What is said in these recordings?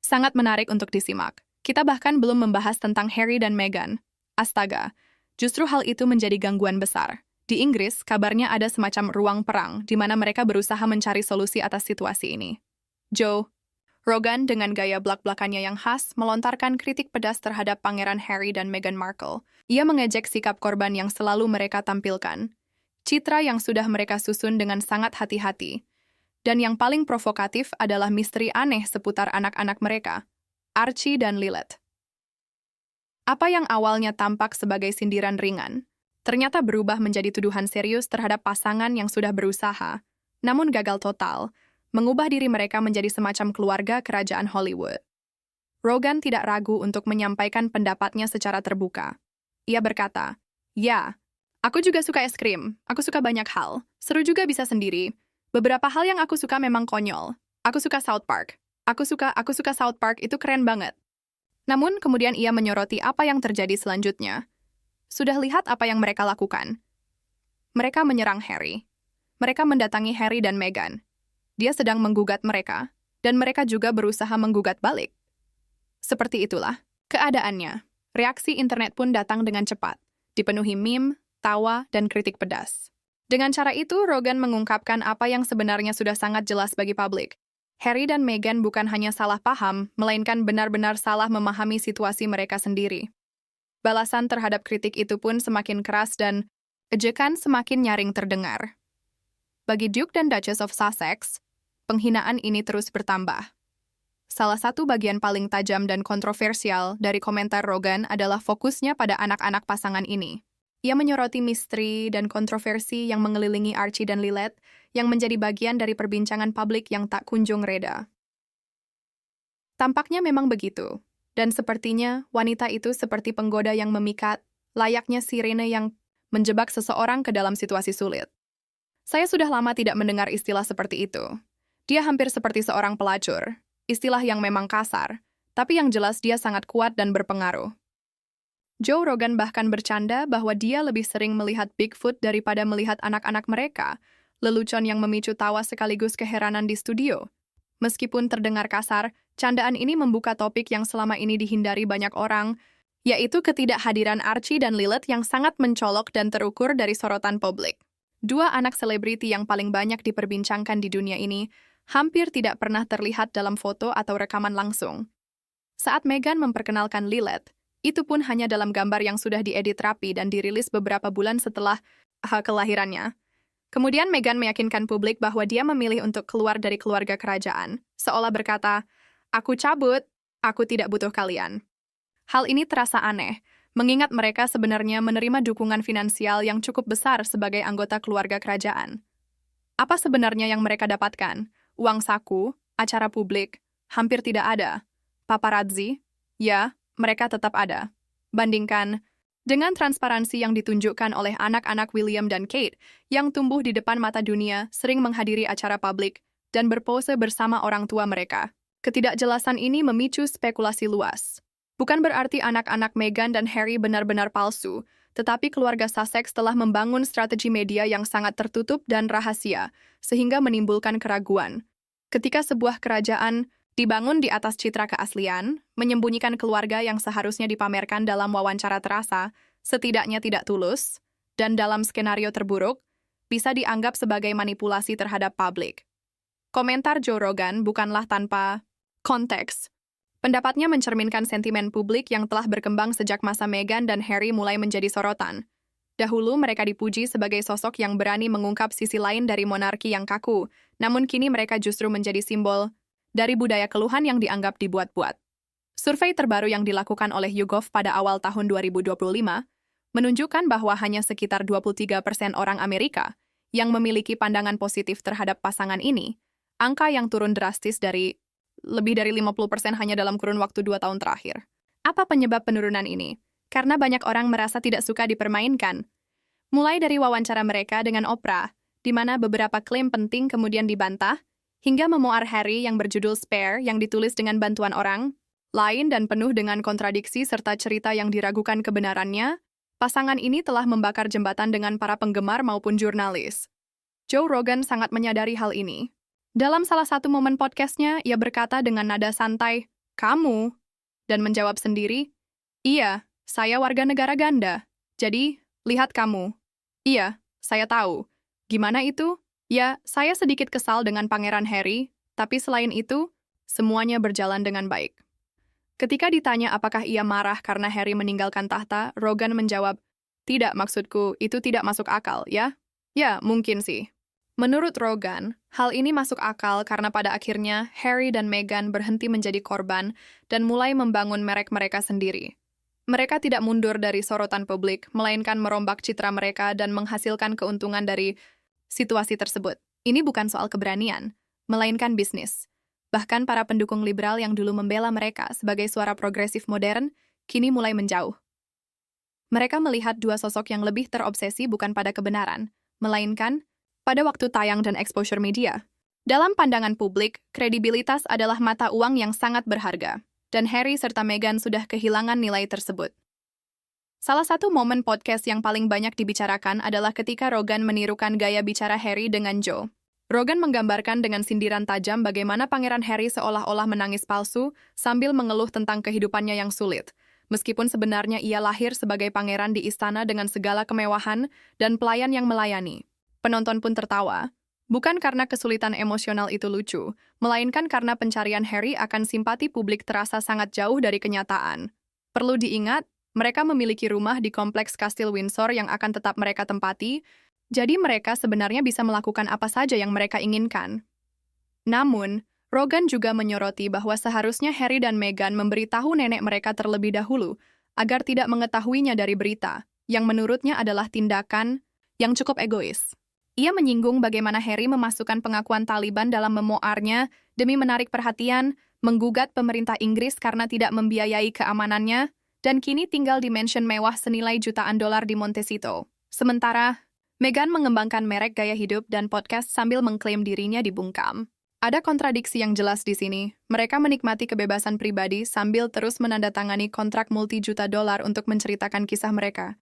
Sangat menarik untuk disimak. Kita bahkan belum membahas tentang Harry dan Meghan. Astaga, justru hal itu menjadi gangguan besar. Di Inggris, kabarnya ada semacam ruang perang di mana mereka berusaha mencari solusi atas situasi ini. Joe Rogan dengan gaya blak-blakannya yang khas melontarkan kritik pedas terhadap Pangeran Harry dan Meghan Markle. Ia mengejek sikap korban yang selalu mereka tampilkan, citra yang sudah mereka susun dengan sangat hati-hati, dan yang paling provokatif adalah misteri aneh seputar anak-anak mereka, Archie dan Lilith. Apa yang awalnya tampak sebagai sindiran ringan, ternyata berubah menjadi tuduhan serius terhadap pasangan yang sudah berusaha, namun gagal total, mengubah diri mereka menjadi semacam keluarga kerajaan Hollywood. Rogan tidak ragu untuk menyampaikan pendapatnya secara terbuka. Ia berkata, "Ya, aku juga suka es krim. Aku suka banyak hal. Seru juga bisa sendiri. Beberapa hal yang aku suka memang konyol. Aku suka South Park. Aku suka South Park, itu keren banget." Namun, kemudian ia menyoroti apa yang terjadi selanjutnya. Sudah lihat apa yang mereka lakukan? Mereka menyerang Harry. Mereka mendatangi Harry dan Meghan. Dia sedang menggugat mereka, dan mereka juga berusaha menggugat balik. Seperti itulah keadaannya. Reaksi internet pun datang dengan cepat, dipenuhi meme, tawa, dan kritik pedas. Dengan cara itu, Rogan mengungkapkan apa yang sebenarnya sudah sangat jelas bagi publik. Harry dan Meghan bukan hanya salah paham, melainkan benar-benar salah memahami situasi mereka sendiri. Balasan terhadap kritik itu pun semakin keras dan ejekan semakin nyaring terdengar. Bagi Duke dan Duchess of Sussex, penghinaan ini terus bertambah. Salah satu bagian paling tajam dan kontroversial dari komentar Rogan adalah fokusnya pada anak-anak pasangan ini. Ia menyoroti misteri dan kontroversi yang mengelilingi Archie dan Lilith yang menjadi bagian dari perbincangan publik yang tak kunjung reda. Tampaknya memang begitu, dan sepertinya wanita itu seperti penggoda yang memikat, layaknya sirene yang menjebak seseorang ke dalam situasi sulit. Saya sudah lama tidak mendengar istilah seperti itu. Dia hampir seperti seorang pelacur, istilah yang memang kasar, tapi yang jelas dia sangat kuat dan berpengaruh. Joe Rogan bahkan bercanda bahwa dia lebih sering melihat Bigfoot daripada melihat anak-anak mereka, lelucon yang memicu tawa sekaligus keheranan di studio. Meskipun terdengar kasar, candaan ini membuka topik yang selama ini dihindari banyak orang, yaitu ketidakhadiran Archie dan Lilith yang sangat mencolok dan terukur dari sorotan publik. Dua anak selebriti yang paling banyak diperbincangkan di dunia ini hampir tidak pernah terlihat dalam foto atau rekaman langsung. Saat Meghan memperkenalkan Lilith, itu pun hanya dalam gambar yang sudah diedit rapi dan dirilis beberapa bulan setelah kelahirannya. Kemudian Meghan meyakinkan publik bahwa dia memilih untuk keluar dari keluarga kerajaan, seolah berkata, "Aku cabut, aku tidak butuh kalian." Hal ini terasa aneh, mengingat mereka sebenarnya menerima dukungan finansial yang cukup besar sebagai anggota keluarga kerajaan. Apa sebenarnya yang mereka dapatkan? Uang saku, acara publik, hampir tidak ada. Paparazzi, ya, mereka tetap ada. Bandingkan dengan transparansi yang ditunjukkan oleh anak-anak William dan Kate yang tumbuh di depan mata dunia, sering menghadiri acara publik, dan berpose bersama orang tua mereka. Ketidakjelasan ini memicu spekulasi luas. Bukan berarti anak-anak Meghan dan Harry benar-benar palsu, tetapi keluarga Sussex telah membangun strategi media yang sangat tertutup dan rahasia, sehingga menimbulkan keraguan. Ketika sebuah kerajaan dibangun di atas citra keaslian, menyembunyikan keluarga yang seharusnya dipamerkan dalam wawancara terasa, setidaknya tidak tulus, dan dalam skenario terburuk, bisa dianggap sebagai manipulasi terhadap publik. Komentar Joe Rogan bukanlah tanpa konteks. Pendapatnya mencerminkan sentimen publik yang telah berkembang sejak masa Meghan dan Harry mulai menjadi sorotan. Dahulu mereka dipuji sebagai sosok yang berani mengungkap sisi lain dari monarki yang kaku, namun kini mereka justru menjadi simbol dari budaya keluhan yang dianggap dibuat-buat. Survei terbaru yang dilakukan oleh YouGov pada awal tahun 2025 menunjukkan bahwa hanya sekitar 23% orang Amerika yang memiliki pandangan positif terhadap pasangan ini, angka yang turun drastis dari lebih dari 50% hanya dalam kurun waktu 2 tahun terakhir. Apa penyebab penurunan ini? Karena banyak orang merasa tidak suka dipermainkan. Mulai dari wawancara mereka dengan Oprah, di mana beberapa klaim penting kemudian dibantah, hingga memuar Harry yang berjudul Spare yang ditulis dengan bantuan orang lain dan penuh dengan kontradiksi serta cerita yang diragukan kebenarannya, pasangan ini telah membakar jembatan dengan para penggemar maupun jurnalis. Joe Rogan sangat menyadari hal ini. Dalam salah satu momen podcastnya, ia berkata dengan nada santai, Kamu? Dan menjawab sendiri, iya, saya warga negara ganda. Jadi, lihat kamu. Iya, saya tahu. Gimana itu? Ya, saya sedikit kesal dengan Pangeran Harry, tapi selain itu, semuanya berjalan dengan baik. Ketika ditanya apakah ia marah karena Harry meninggalkan tahta, Rogan menjawab, tidak, maksudku, itu tidak masuk akal, ya? Ya, mungkin sih. Menurut Rogan, hal ini masuk akal karena pada akhirnya Harry dan Meghan berhenti menjadi korban dan mulai membangun merek mereka sendiri. Mereka tidak mundur dari sorotan publik, melainkan merombak citra mereka dan menghasilkan keuntungan dari situasi tersebut. Ini bukan soal keberanian, melainkan bisnis. Bahkan para pendukung liberal yang dulu membela mereka sebagai suara progresif modern, kini mulai menjauh. Mereka melihat dua sosok yang lebih terobsesi bukan pada kebenaran, melainkan pada waktu tayang dan exposure media. Dalam pandangan publik, kredibilitas adalah mata uang yang sangat berharga, dan Harry serta Meghan sudah kehilangan nilai tersebut. Salah satu momen podcast yang paling banyak dibicarakan adalah ketika Rogan menirukan gaya bicara Harry dengan Joe. Rogan menggambarkan dengan sindiran tajam bagaimana Pangeran Harry seolah-olah menangis palsu sambil mengeluh tentang kehidupannya yang sulit, meskipun sebenarnya ia lahir sebagai pangeran di istana dengan segala kemewahan dan pelayan yang melayani. Penonton pun tertawa, bukan karena kesulitan emosional itu lucu, melainkan karena pencarian Harry akan simpati publik terasa sangat jauh dari kenyataan. Perlu diingat, mereka memiliki rumah di kompleks Kastil Windsor yang akan tetap mereka tempati, jadi mereka sebenarnya bisa melakukan apa saja yang mereka inginkan. Namun, Rogan juga menyoroti bahwa seharusnya Harry dan Meghan memberitahu nenek mereka terlebih dahulu agar tidak mengetahuinya dari berita, yang menurutnya adalah tindakan yang cukup egois. Ia menyinggung bagaimana Harry memasukkan pengakuan Taliban dalam memoarnya demi menarik perhatian, menggugat pemerintah Inggris karena tidak membiayai keamanannya, dan kini tinggal di mansion mewah senilai jutaan dolar di Montecito. Sementara, Meghan mengembangkan merek gaya hidup dan podcast sambil mengklaim dirinya dibungkam. Ada kontradiksi yang jelas di sini. Mereka menikmati kebebasan pribadi sambil terus menandatangani kontrak multi-juta dolar untuk menceritakan kisah mereka.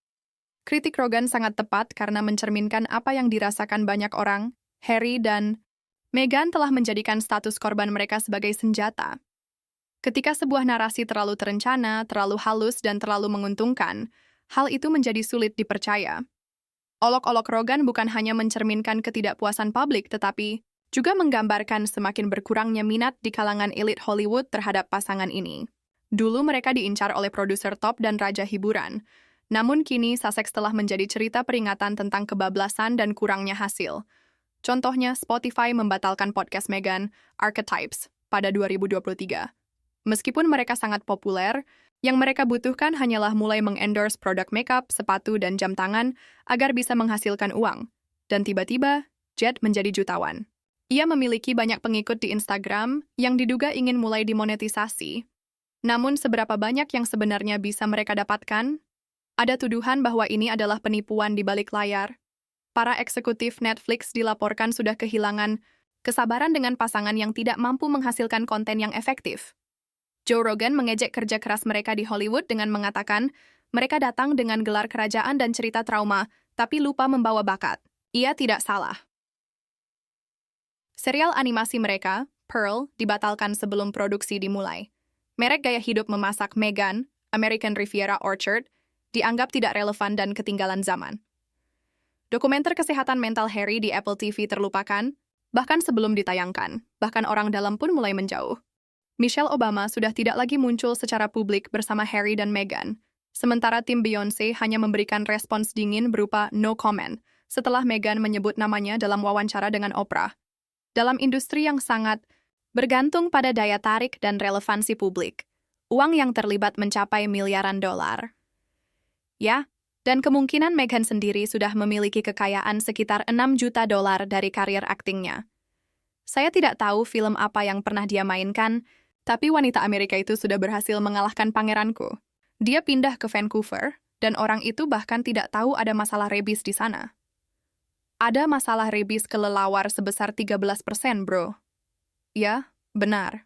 Kritik Rogan sangat tepat karena mencerminkan apa yang dirasakan banyak orang. Harry dan Meghan telah menjadikan status korban mereka sebagai senjata. Ketika sebuah narasi terlalu terencana, terlalu halus, dan terlalu menguntungkan, hal itu menjadi sulit dipercaya. Olok-olok Rogan bukan hanya mencerminkan ketidakpuasan publik, tetapi juga menggambarkan semakin berkurangnya minat di kalangan elit Hollywood terhadap pasangan ini. Dulu mereka diincar oleh produser top dan raja hiburan, namun kini Sussex telah menjadi cerita peringatan tentang kebablasan dan kurangnya hasil. Contohnya, Spotify membatalkan podcast Meghan, Archetypes, pada 2023. Meskipun mereka sangat populer, yang mereka butuhkan hanyalah mulai mengendorse produk makeup, sepatu, dan jam tangan agar bisa menghasilkan uang. Dan tiba-tiba, Jet menjadi jutawan. Ia memiliki banyak pengikut di Instagram yang diduga ingin mulai dimonetisasi. Namun seberapa banyak yang sebenarnya bisa mereka dapatkan? Ada tuduhan bahwa ini adalah penipuan di balik layar. Para eksekutif Netflix dilaporkan sudah kehilangan kesabaran dengan pasangan yang tidak mampu menghasilkan konten yang efektif. Joe Rogan mengejek kerja keras mereka di Hollywood dengan mengatakan, mereka datang dengan gelar kerajaan dan cerita trauma, tapi lupa membawa bakat. Ia tidak salah. Serial animasi mereka, Pearl, dibatalkan sebelum produksi dimulai. Merek gaya hidup memasak Meghan, American Riviera Orchard, dianggap tidak relevan dan ketinggalan zaman. Dokumenter kesehatan mental Harry di Apple TV terlupakan, bahkan sebelum ditayangkan, bahkan orang dalam pun mulai menjauh. Michelle Obama sudah tidak lagi muncul secara publik bersama Harry dan Meghan, sementara tim Beyoncé hanya memberikan respons dingin berupa no comment setelah Meghan menyebut namanya dalam wawancara dengan Oprah. Dalam industri yang sangat bergantung pada daya tarik dan relevansi publik, uang yang terlibat mencapai miliaran dolar. Ya, dan kemungkinan Meghan sendiri sudah memiliki kekayaan sekitar 6 juta dolar dari karir aktingnya. Saya tidak tahu film apa yang pernah dia mainkan, tapi wanita Amerika itu sudah berhasil mengalahkan pangeranku. Dia pindah ke Vancouver, dan orang itu bahkan tidak tahu ada masalah rebis di sana. Ada masalah rebis kelelawar sebesar 13%, bro. Ya, benar.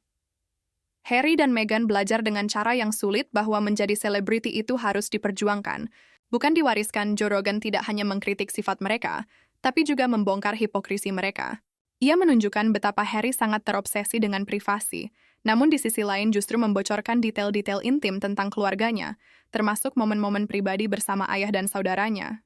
Harry dan Meghan belajar dengan cara yang sulit bahwa menjadi selebriti itu harus diperjuangkan. Bukan diwariskan, Joe Rogan tidak hanya mengkritik sifat mereka, tapi juga membongkar hipokrisi mereka. Ia menunjukkan betapa Harry sangat terobsesi dengan privasi, namun di sisi lain justru membocorkan detail-detail intim tentang keluarganya, termasuk momen-momen pribadi bersama ayah dan saudaranya.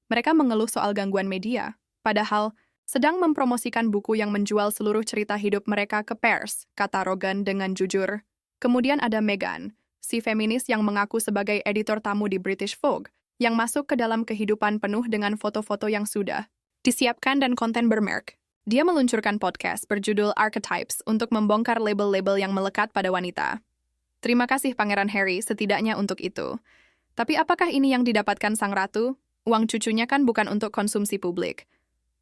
Mereka mengeluh soal gangguan media, padahal sedang mempromosikan buku yang menjual seluruh cerita hidup mereka ke pers, kata Rogan dengan jujur. Kemudian ada Meghan, si feminis yang mengaku sebagai editor tamu di British Vogue, yang masuk ke dalam kehidupan penuh dengan foto-foto yang sudah disiapkan dan konten bermerk. Dia meluncurkan podcast berjudul Archetypes untuk membongkar label-label yang melekat pada wanita. Terima kasih Pangeran Harry setidaknya untuk itu. Tapi apakah ini yang didapatkan sang ratu? Uang cucunya kan bukan untuk konsumsi publik.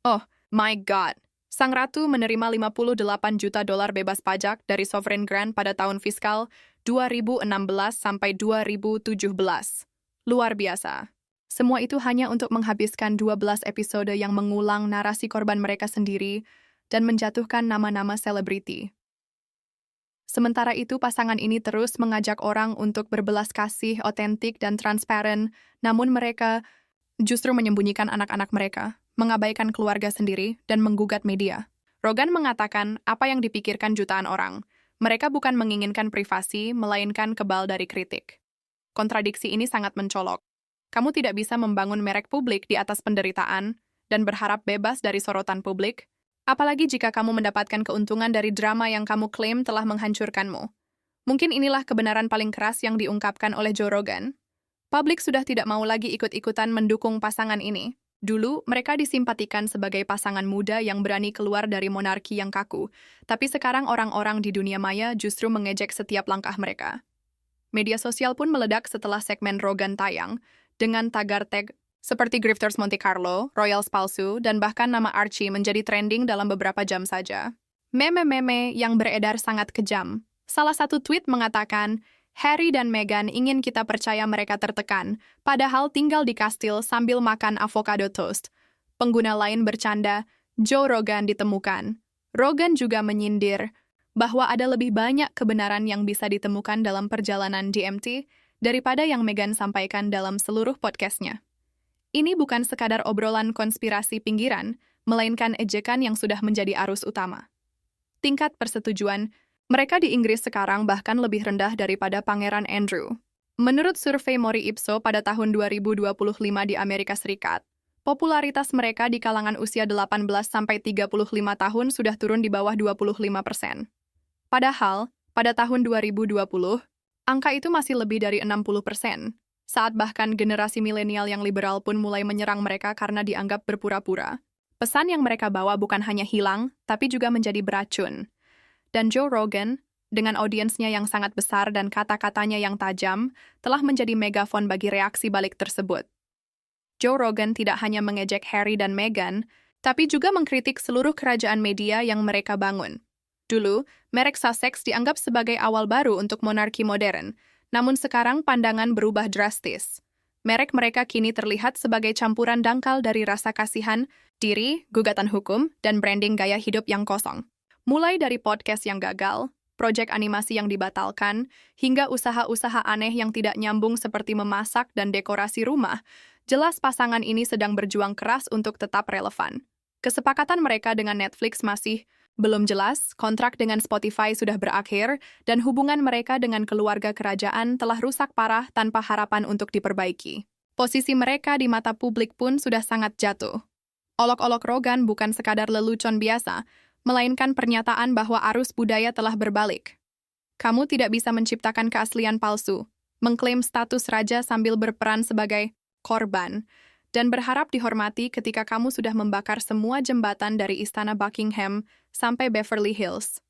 Oh, my God. Sang ratu menerima 58 juta dolar bebas pajak dari Sovereign Grant pada tahun fiskal 2016 sampai 2017. Luar biasa. Semua itu hanya untuk menghabiskan 12 episode yang mengulang narasi korban mereka sendiri dan menjatuhkan nama-nama selebriti. Sementara itu, pasangan ini terus mengajak orang untuk berbelas kasih, otentik, dan transparan, namun mereka justru menyembunyikan anak-anak mereka, mengabaikan keluarga sendiri, dan menggugat media. Rogan mengatakan apa yang dipikirkan jutaan orang. Mereka bukan menginginkan privasi, melainkan kebal dari kritik. Kontradiksi ini sangat mencolok. Kamu tidak bisa membangun merek publik di atas penderitaan dan berharap bebas dari sorotan publik, apalagi jika kamu mendapatkan keuntungan dari drama yang kamu klaim telah menghancurkanmu. Mungkin inilah kebenaran paling keras yang diungkapkan oleh Joe Rogan. Publik sudah tidak mau lagi ikut-ikutan mendukung pasangan ini. Dulu, mereka disimpatikan sebagai pasangan muda yang berani keluar dari monarki yang kaku, tapi sekarang orang-orang di dunia maya justru mengejek setiap langkah mereka. Media sosial pun meledak setelah segmen Rogan tayang, dengan tagar tag seperti Grifters Monte Carlo, Royals palsu, dan bahkan nama Archie menjadi trending dalam beberapa jam saja. Meme-meme yang beredar sangat kejam. Salah satu tweet mengatakan, Harry dan Meghan ingin kita percaya mereka tertekan, padahal tinggal di kastil sambil makan avocado toast. Pengguna lain bercanda, Joe Rogan ditemukan. Rogan juga menyindir bahwa ada lebih banyak kebenaran yang bisa ditemukan dalam perjalanan DMT daripada yang Meghan sampaikan dalam seluruh podcastnya. Ini bukan sekadar obrolan konspirasi pinggiran, melainkan ejekan yang sudah menjadi arus utama. Tingkat persetujuan mereka di Inggris sekarang bahkan lebih rendah daripada Pangeran Andrew. Menurut survei Mori Ipso pada tahun 2025 di Amerika Serikat, popularitas mereka di kalangan usia 18-35 tahun sudah turun di bawah 25%. Padahal, pada tahun 2020, angka itu masih lebih dari 60%, saat bahkan generasi milenial yang liberal pun mulai menyerang mereka karena dianggap berpura-pura. Pesan yang mereka bawa bukan hanya hilang, tapi juga menjadi beracun. Dan Joe Rogan, dengan audiensnya yang sangat besar dan kata-katanya yang tajam, telah menjadi megafon bagi reaksi balik tersebut. Joe Rogan tidak hanya mengejek Harry dan Meghan, tapi juga mengkritik seluruh kerajaan media yang mereka bangun. Dulu, merek Sussex dianggap sebagai awal baru untuk monarki modern, namun sekarang pandangan berubah drastis. Merek mereka kini terlihat sebagai campuran dangkal dari rasa kasihan, diri, gugatan hukum, dan branding gaya hidup yang kosong. Mulai dari podcast yang gagal, proyek animasi yang dibatalkan, hingga usaha-usaha aneh yang tidak nyambung seperti memasak dan dekorasi rumah, jelas pasangan ini sedang berjuang keras untuk tetap relevan. Kesepakatan mereka dengan Netflix masih belum jelas, kontrak dengan Spotify sudah berakhir, dan hubungan mereka dengan keluarga kerajaan telah rusak parah tanpa harapan untuk diperbaiki. Posisi mereka di mata publik pun sudah sangat jatuh. Olok-olok Rogan bukan sekadar lelucon biasa, melainkan pernyataan bahwa arus budaya telah berbalik. Kamu tidak bisa menciptakan keaslian palsu, mengklaim status raja sambil berperan sebagai korban, dan berharap dihormati ketika kamu sudah membakar semua jembatan dari Istana Buckingham sampai Beverly Hills.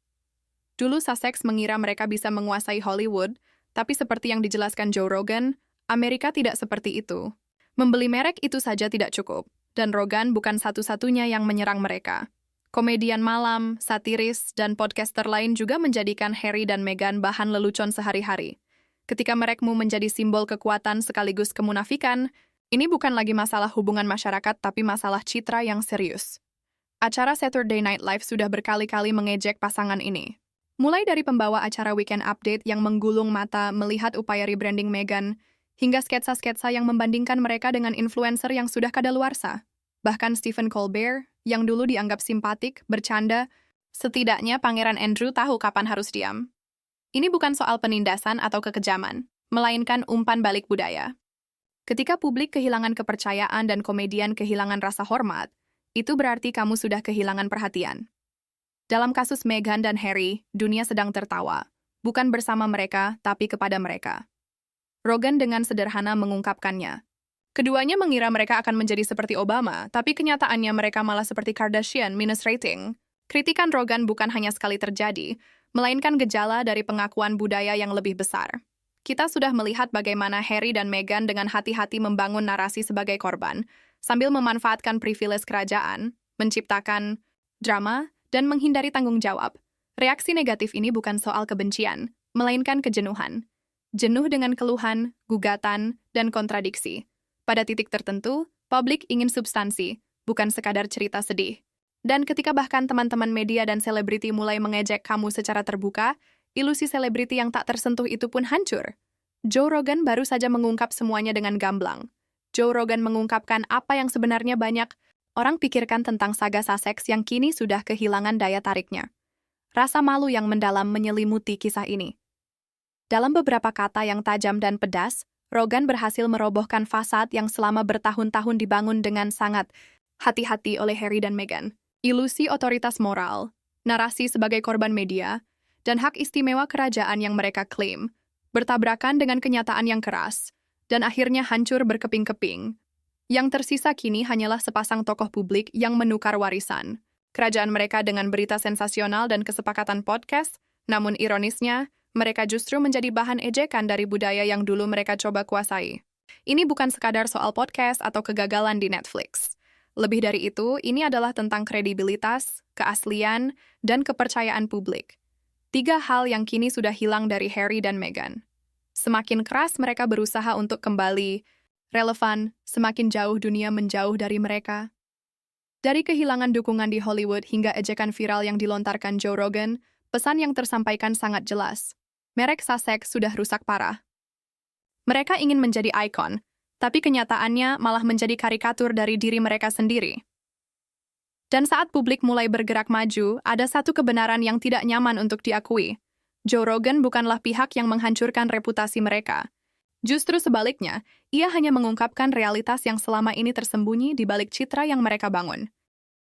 Dulu Sussex mengira mereka bisa menguasai Hollywood, tapi seperti yang dijelaskan Joe Rogan, Amerika tidak seperti itu. Membeli merek itu saja tidak cukup, dan Rogan bukan satu-satunya yang menyerang mereka. Komedian malam, satiris, dan podcaster lain juga menjadikan Harry dan Meghan bahan lelucon sehari-hari. Ketika merekmu menjadi simbol kekuatan sekaligus kemunafikan, ini bukan lagi masalah hubungan masyarakat, tapi masalah citra yang serius. Acara Saturday Night Live sudah berkali-kali mengejek pasangan ini. Mulai dari pembawa acara Weekend Update yang menggulung mata melihat upaya rebranding Meghan, hingga sketsa-sketsa yang membandingkan mereka dengan influencer yang sudah kadaluarsa. Bahkan Stephen Colbert, yang dulu dianggap simpatik, bercanda, setidaknya Pangeran Andrew tahu kapan harus diam. Ini bukan soal penindasan atau kekejaman, melainkan umpan balik budaya. Ketika publik kehilangan kepercayaan dan komedian kehilangan rasa hormat, itu berarti kamu sudah kehilangan perhatian. Dalam kasus Meghan dan Harry, dunia sedang tertawa, bukan bersama mereka, tapi kepada mereka. Rogan dengan sederhana mengungkapkannya. Keduanya mengira mereka akan menjadi seperti Obama, tapi kenyataannya mereka malah seperti Kardashian minus rating. Kritikan Rogan bukan hanya sekali terjadi, melainkan gejala dari pengakuan budaya yang lebih besar. Kita sudah melihat bagaimana Harry dan Meghan dengan hati-hati membangun narasi sebagai korban, sambil memanfaatkan privilege kerajaan, menciptakan drama, dan menghindari tanggung jawab. Reaksi negatif ini bukan soal kebencian, melainkan kejenuhan. Jenuh dengan keluhan, gugatan, dan kontradiksi. Pada titik tertentu, publik ingin substansi, bukan sekadar cerita sedih. Dan ketika bahkan teman-teman media dan selebriti mulai mengejek kamu secara terbuka, ilusi selebriti yang tak tersentuh itu pun hancur. Joe Rogan baru saja mengungkap semuanya dengan gamblang. Joe Rogan mengungkapkan apa yang sebenarnya banyak orang pikirkan tentang saga Sussex yang kini sudah kehilangan daya tariknya. Rasa malu yang mendalam menyelimuti kisah ini. Dalam beberapa kata yang tajam dan pedas, Rogan berhasil merobohkan fasad yang selama bertahun-tahun dibangun dengan sangat hati-hati oleh Harry dan Meghan. Ilusi otoritas moral, narasi sebagai korban media, dan hak istimewa kerajaan yang mereka klaim, bertabrakan dengan kenyataan yang keras, dan akhirnya hancur berkeping-keping. Yang tersisa kini hanyalah sepasang tokoh publik yang menukar warisan. Kerajaan mereka dengan berita sensasional dan kesepakatan podcast, namun ironisnya, mereka justru menjadi bahan ejekan dari budaya yang dulu mereka coba kuasai. Ini bukan sekadar soal podcast atau kegagalan di Netflix. Lebih dari itu, ini adalah tentang kredibilitas, keaslian, dan kepercayaan publik. 3 hal yang kini sudah hilang dari Harry dan Meghan. Semakin keras mereka berusaha untuk kembali relevan, semakin jauh dunia menjauh dari mereka. Dari kehilangan dukungan di Hollywood hingga ejekan viral yang dilontarkan Joe Rogan, pesan yang tersampaikan sangat jelas. Merek Sussex sudah rusak parah. Mereka ingin menjadi ikon, tapi kenyataannya malah menjadi karikatur dari diri mereka sendiri. Dan saat publik mulai bergerak maju, ada satu kebenaran yang tidak nyaman untuk diakui. Joe Rogan bukanlah pihak yang menghancurkan reputasi mereka. Justru sebaliknya, ia hanya mengungkapkan realitas yang selama ini tersembunyi di balik citra yang mereka bangun.